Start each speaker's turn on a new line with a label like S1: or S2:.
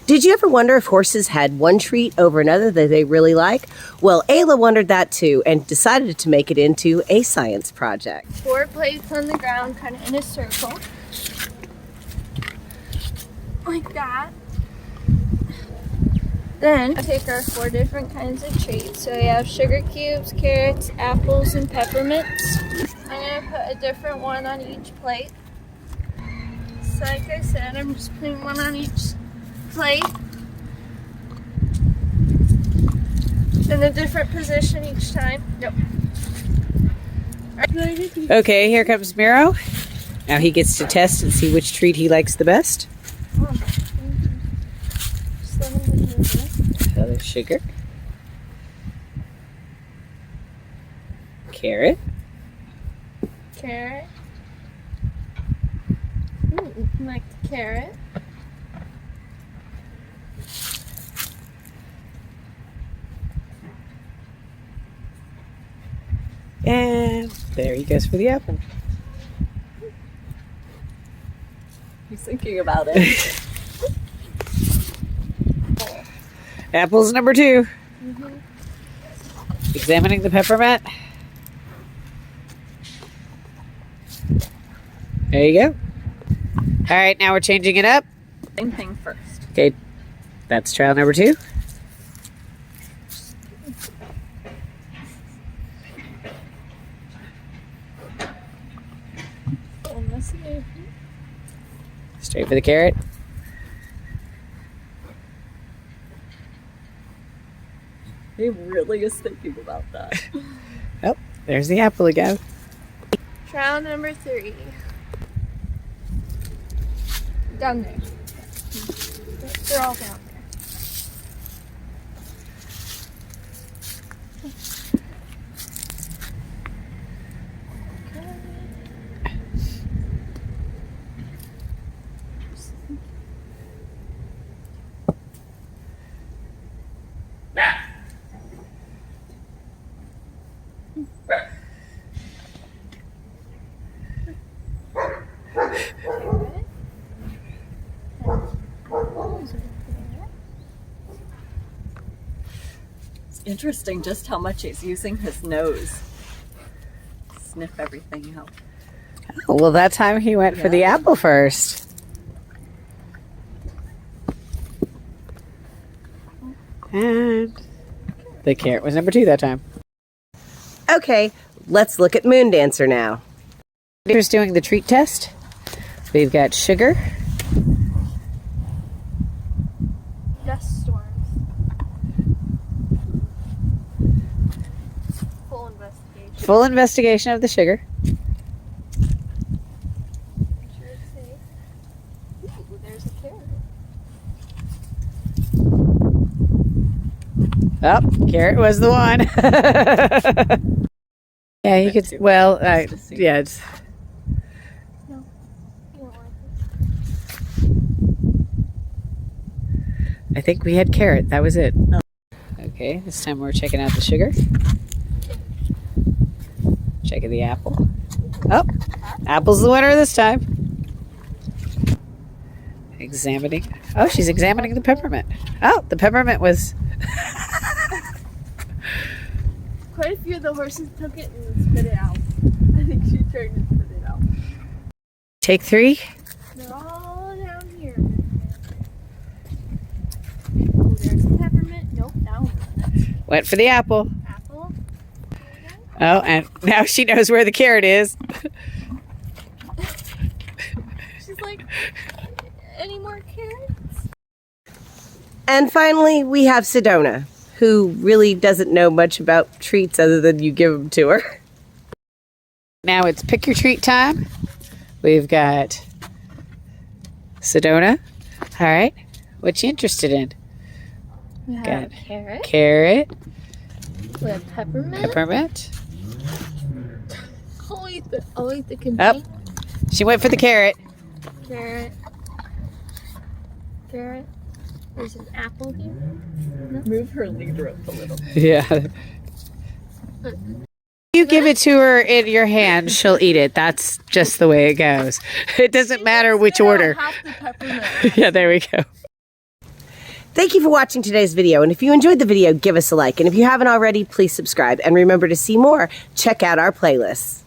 S1: Did you ever wonder if horses had one treat over another that they really like? Well, Aila wondered that too and decided to make it into a science project.
S2: 4 plates on the ground, kind of in a circle. Like that. Then I take our 4 different kinds of treats. So we have sugar cubes, carrots, apples, and peppermints. I'm gonna put a different one on each plate. So like I said, I'm just putting one on each plate. In a different position each time. Yep.
S3: Okay, here comes Miro. Now he gets to test and see which treat he likes the best. So there's sugar, carrot,
S2: Ooh, I like the carrot.
S3: and there he goes for the apple.
S4: He's thinking about it.
S3: Apple's number 2. Examining the peppermint. There you go. All right, now we're changing it up.
S4: Same thing first.
S3: Okay, that's trial number 2. Straight for the carrot.
S4: He really is thinking about that.
S3: Oh, there's the apple again.
S2: Trial number 3. Down there. They're all down there.
S4: It's interesting just how much he's using his nose. Sniff everything out.
S3: Oh, well, that time he went for the apple first. And the carrot was number 2 that time.
S1: Okay, let's look at Moon Dancer now.
S3: Here's doing the treat test. We've got sugar,
S2: Dust storms. Full investigation.
S3: full investigation of the sugar.
S2: Sure it's safe. Ooh, there's a carrot.
S3: Oh, carrot was the one. Yeah, you could. Well, yeah. It's,
S2: No, you don't like it.
S3: I think we had carrot. That was it. Okay, this time we're checking out the sugar. Checking the apple. Oh, apple's the winner this time. Examining. Oh, she's examining the peppermint. Oh, the peppermint was.
S2: Quite a few of the horses took it and spit it out. I think she tried to spit it out.
S3: Take 3.
S2: They're all down here. Oh, there's a peppermint. Nope, that one.
S3: Went for the apple.
S2: Apple.
S3: Oh, and now she knows where the carrot is.
S2: She's like, any more carrots?
S1: And finally, we have Sedona, who really doesn't know much about treats other than you give them to her.
S3: Now it's pick your treat time. We've got Sedona. All right. What you interested in?
S2: We have
S3: Got
S2: carrot.
S3: Carrot,
S2: We have peppermint.
S3: peppermint.
S2: I'll eat the container.
S3: She went for the carrot.
S2: Carrot. Carrot. There's an apple here.
S4: Move her leader up a little.
S3: Yeah. You give it to her in your hand, she'll eat it. That's just the way it goes. It doesn't matter which order.
S2: Half the peppermint.
S3: Yeah, there we go.
S1: Thank you for watching today's video, and if you enjoyed the video, give us a like, and if you haven't already, please subscribe, and remember to see more, check out our playlists.